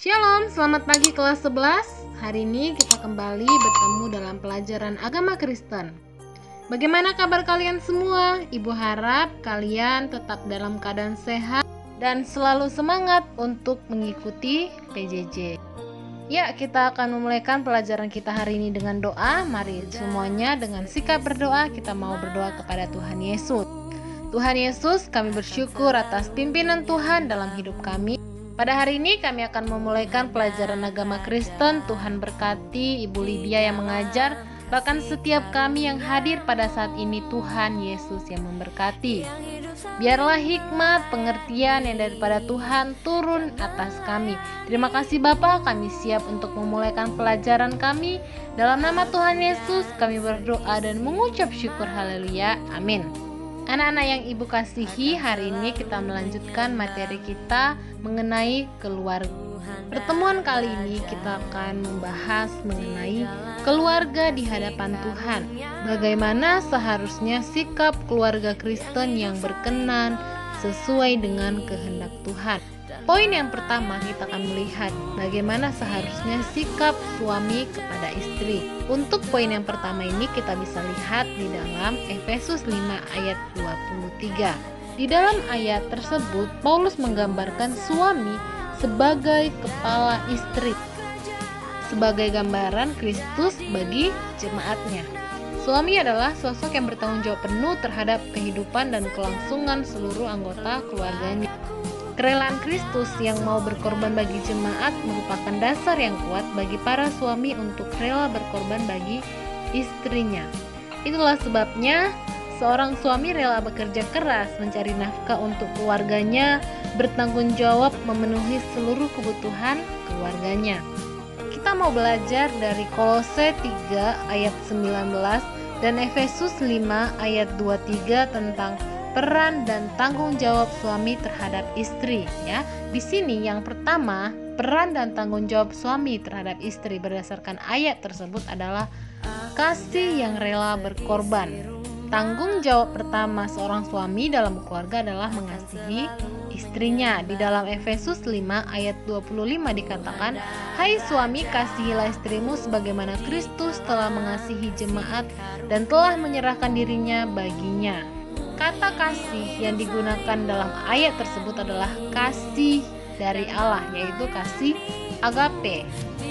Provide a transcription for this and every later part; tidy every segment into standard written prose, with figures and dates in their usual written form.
Shalom, selamat pagi kelas 11. Hari ini kita kembali bertemu dalam pelajaran agama Kristen. Bagaimana kabar kalian semua? Ibu harap kalian tetap dalam keadaan sehat dan selalu semangat untuk mengikuti PJJ. Ya, kita akan memulaikan pelajaran kita hari ini dengan doa. Mari semuanya dengan sikap berdoa kita mau berdoa kepada Tuhan Yesus. Tuhan Yesus, kami bersyukur atas pimpinan Tuhan dalam hidup kami. Pada hari ini kami akan memulaikan pelajaran agama Kristen. Tuhan berkati Ibu Lydia yang mengajar, bahkan setiap kami yang hadir pada saat ini. Tuhan Yesus yang memberkati. Biarlah hikmat, pengertian yang daripada Tuhan turun atas kami. Terima kasih Bapa, kami siap untuk memulaikan pelajaran kami. Dalam nama Tuhan Yesus kami berdoa dan mengucap syukur. Haleluya, amin. Anak-anak yang Ibu kasihi, hari ini kita melanjutkan materi kita mengenai keluarga. Pertemuan kali ini kita akan membahas mengenai keluarga di hadapan Tuhan. Bagaimana seharusnya sikap keluarga Kristen yang berkenan sesuai dengan kehendak Tuhan. Poin yang pertama kita akan melihat bagaimana seharusnya sikap suami kepada istri. Untuk poin yang pertama ini kita bisa lihat di dalam Efesus 5 ayat 23. Di dalam ayat tersebut Paulus menggambarkan suami sebagai kepala istri, sebagai gambaran Kristus bagi jemaatnya. Suami adalah sosok yang bertanggung jawab penuh terhadap kehidupan dan kelangsungan seluruh anggota keluarganya. Kerelaan Kristus yang mau berkorban bagi jemaat merupakan dasar yang kuat bagi para suami untuk rela berkorban bagi istrinya. Itulah sebabnya seorang suami rela bekerja keras mencari nafkah untuk keluarganya, bertanggung jawab memenuhi seluruh kebutuhan keluarganya. Kita mau belajar dari Kolose 3 ayat 19 dan Efesus 5 ayat 23 tentang peran dan tanggung jawab suami terhadap istri, ya. Di sini yang pertama, peran dan tanggung jawab suami terhadap istri berdasarkan ayat tersebut adalah kasih yang rela berkorban. Tanggung jawab pertama seorang suami dalam keluarga adalah mengasihi istrinya. Di dalam Efesus 5 ayat 25 dikatakan, "Hai suami, kasihilah istrimu sebagaimana Kristus telah mengasihi jemaat dan telah menyerahkan dirinya baginya." Kata kasih yang digunakan dalam ayat tersebut adalah kasih dari Allah, yaitu kasih agape.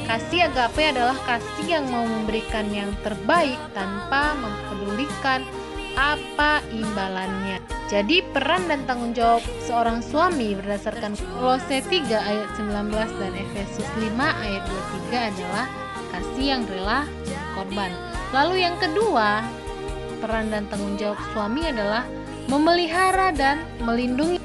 Kasih agape adalah kasih yang mau memberikan yang terbaik tanpa mempedulikan apa imbalannya. Jadi peran dan tanggung jawab seorang suami berdasarkan Kolose 3 ayat 19 dan Efesus 5 ayat 23 adalah kasih yang rela berkorban. Lalu yang kedua, peran dan tanggung jawab suami adalah memelihara dan melindungi.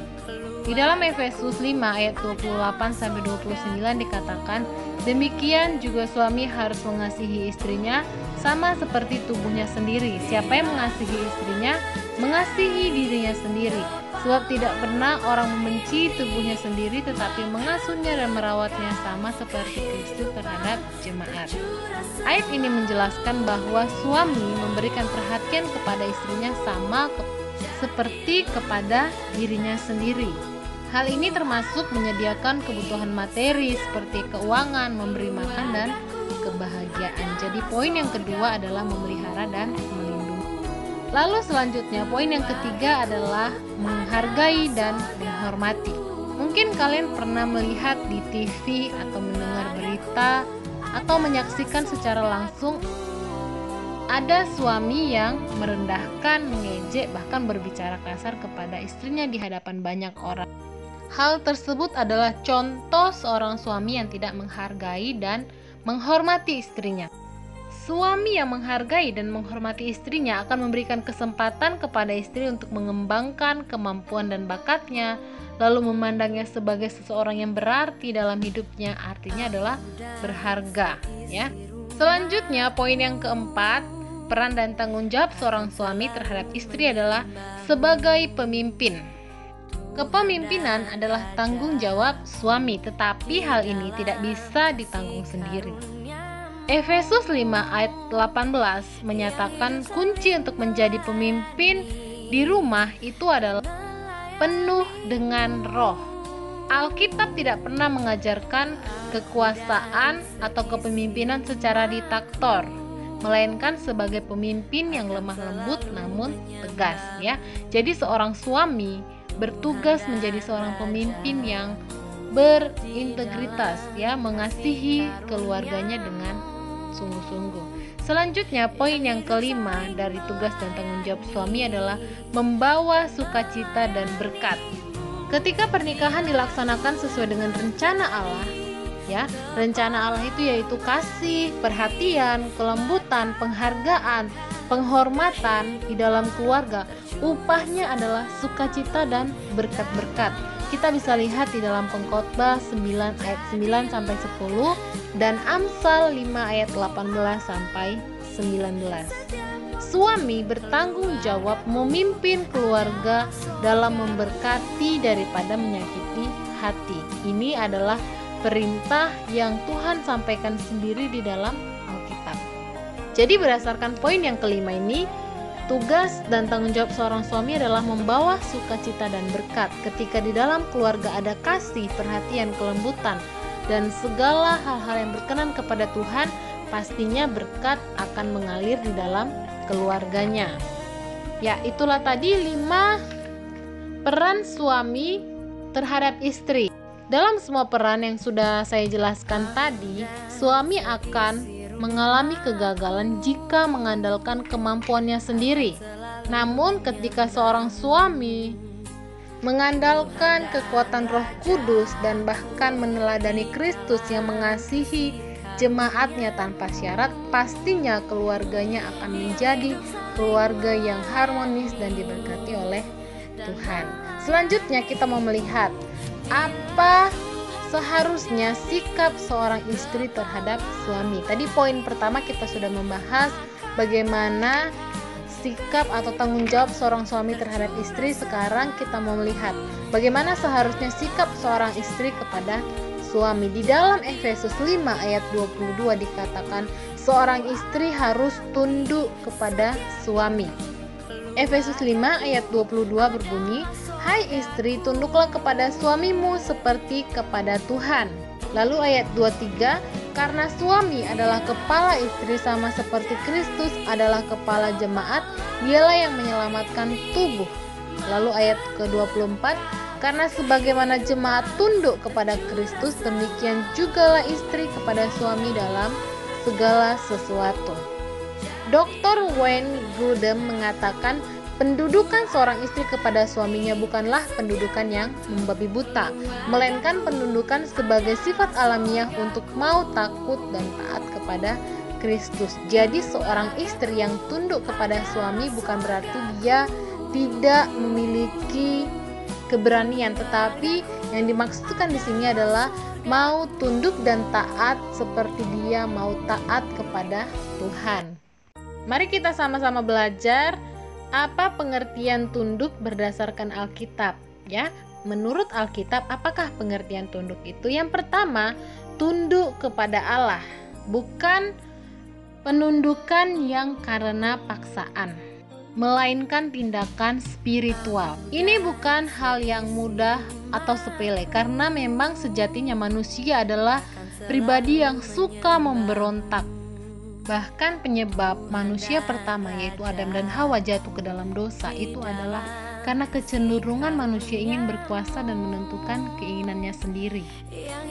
Di dalam Efesus 5 ayat 28 sampai 29 dikatakan, demikian juga suami harus mengasihi istrinya sama seperti tubuhnya sendiri. Siapa yang mengasihi istrinya, mengasihi dirinya sendiri. Sebab tidak pernah orang membenci tubuhnya sendiri, tetapi mengasuhnya dan merawatnya sama seperti Kristus terhadap jemaat. Ayat ini menjelaskan bahwa suami memberikan perhatian kepada istrinya sama seperti kepada dirinya sendiri. Hal ini termasuk menyediakan kebutuhan materi seperti keuangan, memberi makan, dan kebahagiaan. Jadi poin yang kedua adalah memelihara dan melindungi. Lalu selanjutnya poin yang ketiga adalah menghargai dan menghormati. Mungkin kalian pernah melihat di TV atau mendengar berita atau menyaksikan secara langsung ada suami yang merendahkan, mengejek, bahkan berbicara kasar kepada istrinya di hadapan banyak orang. Hal tersebut adalah contoh seorang suami yang tidak menghargai dan menghormati istrinya. Suami yang menghargai dan menghormati istrinya akan memberikan kesempatan kepada istri untuk mengembangkan kemampuan dan bakatnya, lalu memandangnya sebagai seseorang yang berarti dalam hidupnya, artinya adalah berharga, ya. Selanjutnya, poin yang keempat, peran dan tanggung jawab seorang suami terhadap istri adalah sebagai pemimpin. Kepemimpinan adalah tanggung jawab suami, tetapi hal ini tidak bisa ditanggung sendiri. Efesus 5 ayat 18 menyatakan kunci untuk menjadi pemimpin di rumah itu adalah penuh dengan roh. Alkitab tidak pernah mengajarkan kekuasaan atau kepemimpinan secara diktator, melainkan sebagai pemimpin yang lemah lembut namun tegas, ya. Jadi seorang suami bertugas menjadi seorang pemimpin yang berintegritas, ya, mengasihi keluarganya dengan sungguh-sungguh. Selanjutnya, poin yang kelima dari tugas dan tanggung jawab suami adalah membawa sukacita dan berkat. Ketika pernikahan dilaksanakan sesuai dengan rencana Allah, ya, rencana Allah itu yaitu kasih, perhatian, kelembutan, penghargaan, penghormatan di dalam keluarga, upahnya adalah sukacita dan berkat-berkat. Kita bisa lihat di dalam Pengkhotbah 9 ayat 9 sampai 10 dan Amsal 5 ayat 18 sampai 19. Suami bertanggung jawab memimpin keluarga dalam memberkati daripada menyakiti hati. Ini adalah perintah yang Tuhan sampaikan sendiri di dalam Alkitab. Jadi berdasarkan poin yang kelima ini, tugas dan tanggung jawab seorang suami adalah membawa sukacita dan berkat. Ketika di dalam keluarga ada kasih, perhatian, kelembutan, dan segala hal-hal yang berkenan kepada Tuhan, pastinya berkat akan mengalir di dalam keluarganya. Ya, itulah tadi 5 peran suami terhadap istri. Dalam semua peran yang sudah saya jelaskan tadi, suami akan mengalami kegagalan jika mengandalkan kemampuannya sendiri. Namun ketika seorang suami mengandalkan kekuatan Roh Kudus dan bahkan meneladani Kristus yang mengasihi jemaatnya tanpa syarat, pastinya keluarganya akan menjadi keluarga yang harmonis dan diberkati oleh Tuhan. Selanjutnya kita mau melihat apa seharusnya sikap seorang istri terhadap suami. Tadi poin pertama kita sudah membahas bagaimana sikap atau tanggung jawab seorang suami terhadap istri. Sekarang kita mau melihat bagaimana seharusnya sikap seorang istri kepada suami. Di dalam Efesus 5 ayat 22 dikatakan seorang istri harus tunduk kepada suami. Efesus 5 ayat 22 berbunyi, "Hai istri, tunduklah kepada suamimu seperti kepada Tuhan." Lalu ayat 23, "Karena suami adalah kepala istri sama seperti Kristus adalah kepala jemaat, dialah yang menyelamatkan tubuh." Lalu ayat ke-24, "Karena sebagaimana jemaat tunduk kepada Kristus, demikian jugalah istri kepada suami dalam segala sesuatu." Dr. Wayne Grudem mengatakan, pendudukan seorang istri kepada suaminya bukanlah pendudukan yang membabi buta, melainkan pendudukan sebagai sifat alamiah untuk mau takut dan taat kepada Kristus. Jadi seorang istri yang tunduk kepada suami bukan berarti dia tidak memiliki keberanian, tetapi yang dimaksudkan di sini adalah mau tunduk dan taat seperti dia mau taat kepada Tuhan. Mari kita sama-sama belajar apa pengertian tunduk berdasarkan Alkitab, ya. Menurut Alkitab, apakah pengertian tunduk itu? Yang pertama, tunduk kepada Allah, bukan penundukan yang karena paksaan, melainkan tindakan spiritual. Ini bukan hal yang mudah atau sepele, karena memang sejatinya manusia adalah pribadi yang suka memberontak. Bahkan penyebab manusia pertama yaitu Adam dan Hawa jatuh ke dalam dosa itu adalah karena kecenderungan manusia ingin berkuasa dan menentukan keinginannya sendiri.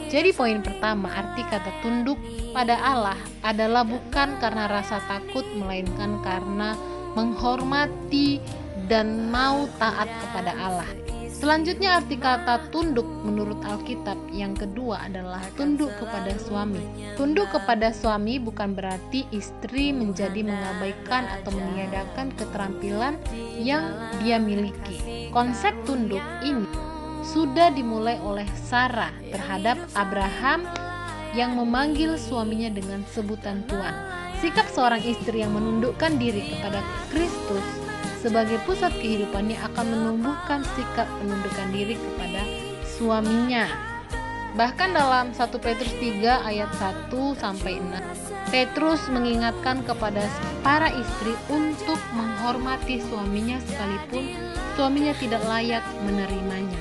Jadi poin pertama, arti kata tunduk pada Allah adalah bukan karena rasa takut, melainkan karena menghormati dan mau taat kepada Allah. Selanjutnya arti kata tunduk menurut Alkitab yang kedua adalah tunduk kepada suami. Tunduk kepada suami bukan berarti istri menjadi mengabaikan atau meniadakan keterampilan yang dia miliki. Konsep tunduk ini sudah dimulai oleh Sarah terhadap Abraham yang memanggil suaminya dengan sebutan Tuan. Sikap seorang istri yang menundukkan diri kepada Kristus sebagai pusat kehidupannya akan menumbuhkan sikap penundukan diri kepada suaminya. Bahkan dalam 1 Petrus 3 ayat 1 sampai 6, Petrus mengingatkan kepada para istri untuk menghormati suaminya sekalipun suaminya tidak layak menerimanya.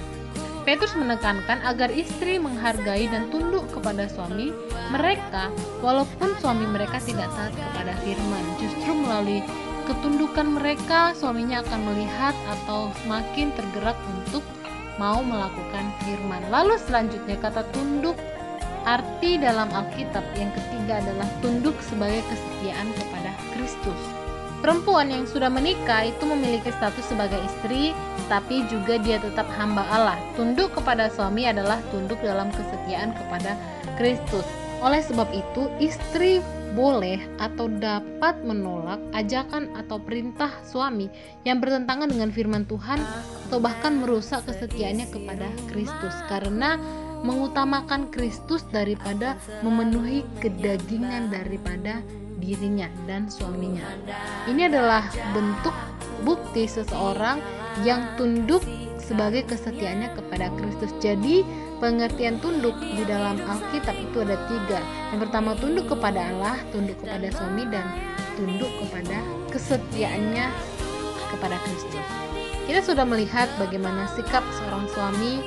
Petrus menekankan agar istri menghargai dan tunduk kepada suami mereka walaupun suami mereka tidak taat kepada firman. Justru melalui ketundukan mereka, suaminya akan melihat atau semakin tergerak untuk mau melakukan firman. Lalu selanjutnya kata tunduk, arti dalam Alkitab yang ketiga adalah tunduk sebagai kesetiaan kepada Kristus. Perempuan yang sudah menikah itu memiliki status sebagai istri, tapi juga dia tetap hamba Allah. Tunduk kepada suami adalah tunduk dalam kesetiaan kepada Kristus. Oleh sebab itu, istri boleh atau dapat menolak ajakan atau perintah suami yang bertentangan dengan firman Tuhan atau bahkan merusak kesetiaannya kepada Kristus karena mengutamakan Kristus daripada memenuhi kedagingan daripada dirinya dan suaminya. Ini adalah bentuk bukti seseorang yang tunduk sebagai kesetiaannya kepada Kristus. Jadi pengertian tunduk di dalam Alkitab itu ada 3. Yang pertama tunduk kepada Allah, tunduk kepada suami, dan tunduk kepada kesetiaannya kepada Kristus. Kita sudah melihat bagaimana sikap seorang suami,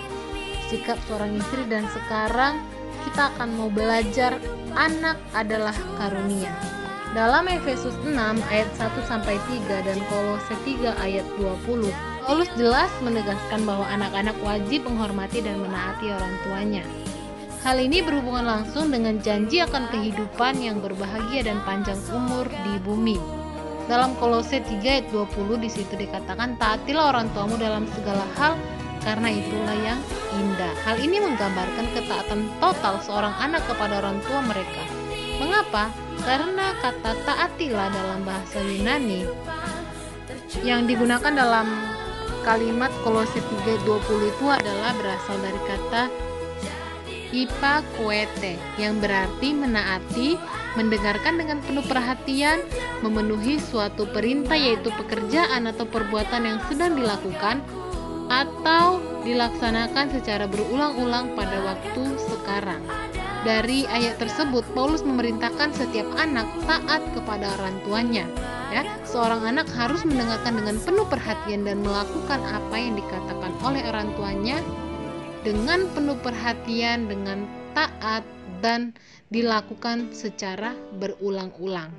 sikap seorang istri, dan sekarang kita akan mau belajar anak adalah karunia. Dalam Efesus 6 ayat 1-3 dan Kolose 3 ayat 20, Paulus jelas menegaskan bahwa anak-anak wajib menghormati dan menaati orang tuanya. Hal ini berhubungan langsung dengan janji akan kehidupan yang berbahagia dan panjang umur di bumi. Dalam Kolose 3 ayat 20 di situ dikatakan, taatilah orang tuamu dalam segala hal karena itulah yang indah. Hal ini menggambarkan ketaatan total seorang anak kepada orang tua mereka. Mengapa? Karena kata taatilah dalam bahasa Yunani yang digunakan dalam kalimat Kolose 3:20 itu adalah berasal dari kata ipakoete yang berarti menaati, mendengarkan dengan penuh perhatian, memenuhi suatu perintah yaitu pekerjaan atau perbuatan yang sedang dilakukan atau dilaksanakan secara berulang-ulang pada waktu sekarang. Dari ayat tersebut, Paulus memerintahkan setiap anak taat kepada orang tuanya. Seorang anak harus mendengarkan dengan penuh perhatian dan melakukan apa yang dikatakan oleh orang tuanya dengan penuh perhatian, dengan taat, dan dilakukan secara berulang-ulang.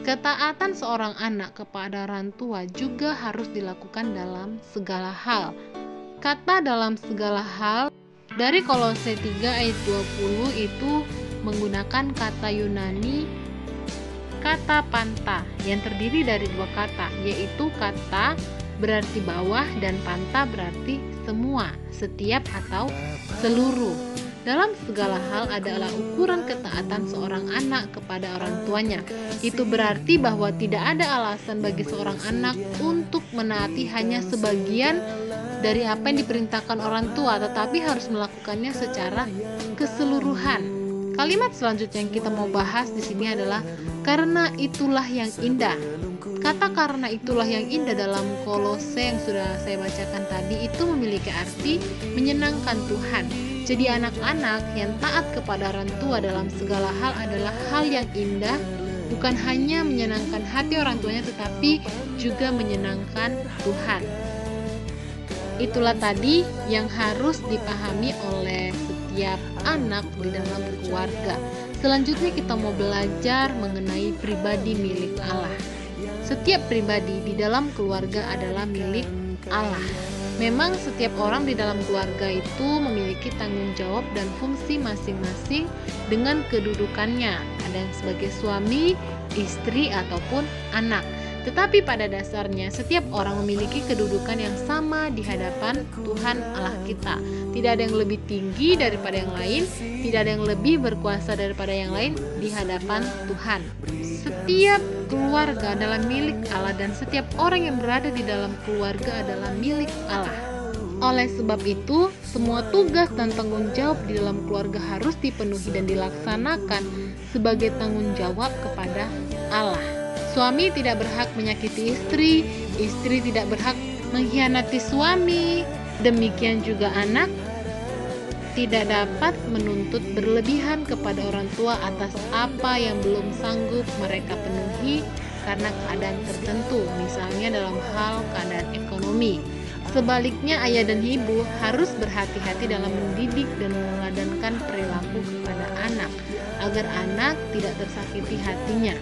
Ketaatan seorang anak kepada orang tua juga harus dilakukan dalam segala hal. Kata dalam segala hal dari Kolose 3 ayat 20 itu menggunakan kata Yunani kata panta yang terdiri dari 2 kata, yaitu kata berarti bawah dan panta berarti semua, setiap atau seluruh. Dalam segala hal adalah ukuran ketaatan seorang anak kepada orang tuanya. Itu berarti bahwa tidak ada alasan bagi seorang anak untuk menaati hanya sebagian dari apa yang diperintahkan orang tua, tetapi harus melakukannya secara keseluruhan. Kalimat selanjutnya yang kita mau bahas di sini adalah karena itulah yang indah. Kata karena itulah yang indah dalam Kolose yang sudah saya bacakan tadi itu memiliki arti menyenangkan Tuhan. Jadi anak-anak yang taat kepada orang tua dalam segala hal adalah hal yang indah, bukan hanya menyenangkan hati orang tuanya tetapi juga menyenangkan Tuhan. Itulah tadi yang harus dipahami oleh setiap anak di dalam keluarga. Selanjutnya kita mau belajar mengenai pribadi milik Allah. Setiap pribadi di dalam keluarga adalah milik Allah. Memang setiap orang di dalam keluarga itu memiliki tanggung jawab dan fungsi masing-masing dengan kedudukannya. Ada yang sebagai suami, istri, ataupun anak. Tetapi pada dasarnya setiap orang memiliki kedudukan yang sama di hadapan Tuhan Allah kita. Tidak ada yang lebih tinggi daripada yang lain, tidak ada yang lebih berkuasa daripada yang lain di hadapan Tuhan. Setiap keluarga adalah milik Allah dan setiap orang yang berada di dalam keluarga adalah milik Allah. Oleh sebab itu, semua tugas dan tanggung jawab di dalam keluarga harus dipenuhi dan dilaksanakan sebagai tanggung jawab kepada Allah. Suami tidak berhak menyakiti istri, istri tidak berhak mengkhianati suami, demikian juga anak tidak dapat menuntut berlebihan kepada orang tua atas apa yang belum sanggup mereka penuhi karena keadaan tertentu, misalnya dalam hal keadaan ekonomi. Sebaliknya, ayah dan ibu harus berhati-hati dalam mendidik dan meladankan perilaku kepada anak, agar anak tidak tersakiti hatinya.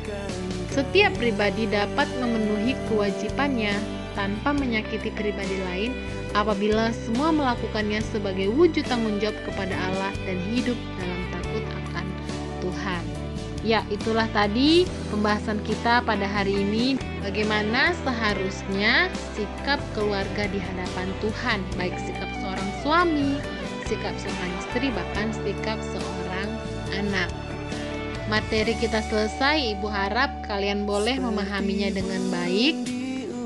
Setiap pribadi dapat memenuhi kewajibannya tanpa menyakiti pribadi lain apabila semua melakukannya sebagai wujud tanggung jawab kepada Allah dan hidup dalam takut akan Tuhan. Ya, itulah tadi pembahasan kita pada hari ini. Bagaimana seharusnya sikap keluarga di hadapan Tuhan, baik sikap seorang suami, sikap seorang istri, bahkan sikap seorang anak. Materi kita selesai. Ibu harap kalian boleh memahaminya dengan baik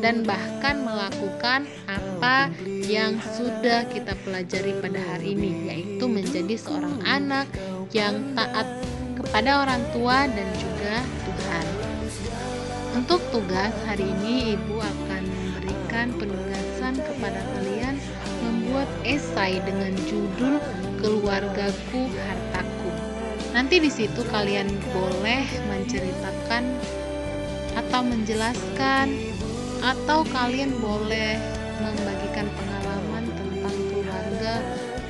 dan bahkan melakukan apa yang sudah kita pelajari pada hari ini, yaitu menjadi seorang anak yang taat kepada orang tua dan juga Tuhan. Untuk tugas hari ini, Ibu akan memberikan penugasan kepada kalian membuat esai dengan judul Keluargaku Hartaku. Nanti di situ kalian boleh menceritakan atau menjelaskan, atau kalian boleh membagikan pengalaman tentang keluarga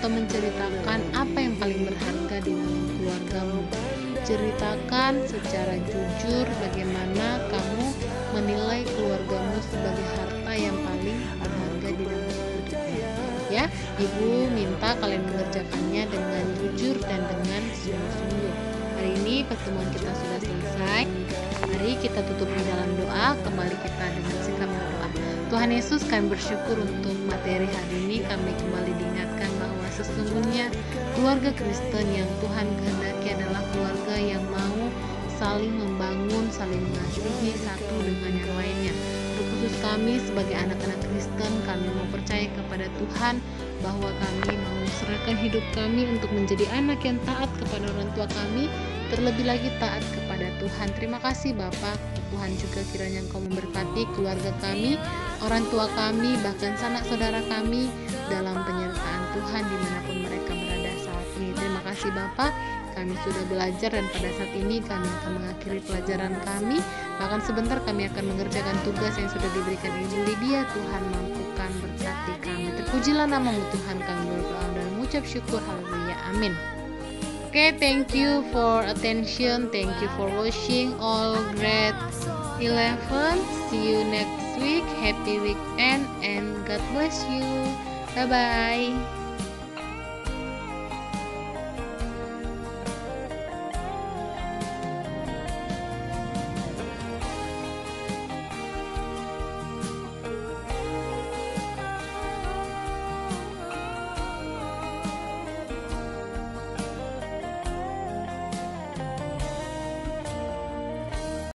atau menceritakan apa yang paling berharga di dalam keluargamu. Ceritakan secara jujur bagaimana kamu menilai keluargamu sebagai harta yang paling berharga di dalam hidupmu. Ya, Ibu minta kalian mengerjakannya dengan jujur dan dengan sungguh-sungguh. Hari ini pertemuan kita sudah selesai. Mari kita tutup di dalam doa. Kembali kita dengan sikap berdoa. Tuhan Yesus, kami bersyukur untuk materi hari ini. Kami kembali diingatkan bahwa sesungguhnya keluarga Kristen yang Tuhan kehendaki adalah keluarga yang mau saling membangun, saling mengasihi satu dengan yang lainnya. Terkhusus kami sebagai anak-anak Kristen, kami mau percaya kepada Tuhan bahwa kami mau serahkan hidup kami untuk menjadi anak yang taat kepada orang tua kami, terlebih lagi taat kepada Tuhan. Terima kasih Bapa. Tuhan juga kiranya Engkau memberkati keluarga kami, orang tua kami, bahkan sanak saudara kami dalam penyertaan Tuhan dimanapun mereka berada saat ini. Terima kasih Bapa. Kami sudah belajar dan pada saat ini kami akan mengakhiri pelajaran kami. Bahkan sebentar kami akan mengerjakan tugas yang sudah diberikan Ibu Lydia. Tuhan mampukan berkati kami. Terpujilah nama-Mu Tuhan, kami berdoa dan mengucap syukur. Haleluya. Amin. Okay, thank you for attention. Thank you for watching all grade 11. See you next week. Happy weekend and God bless you. Bye-bye.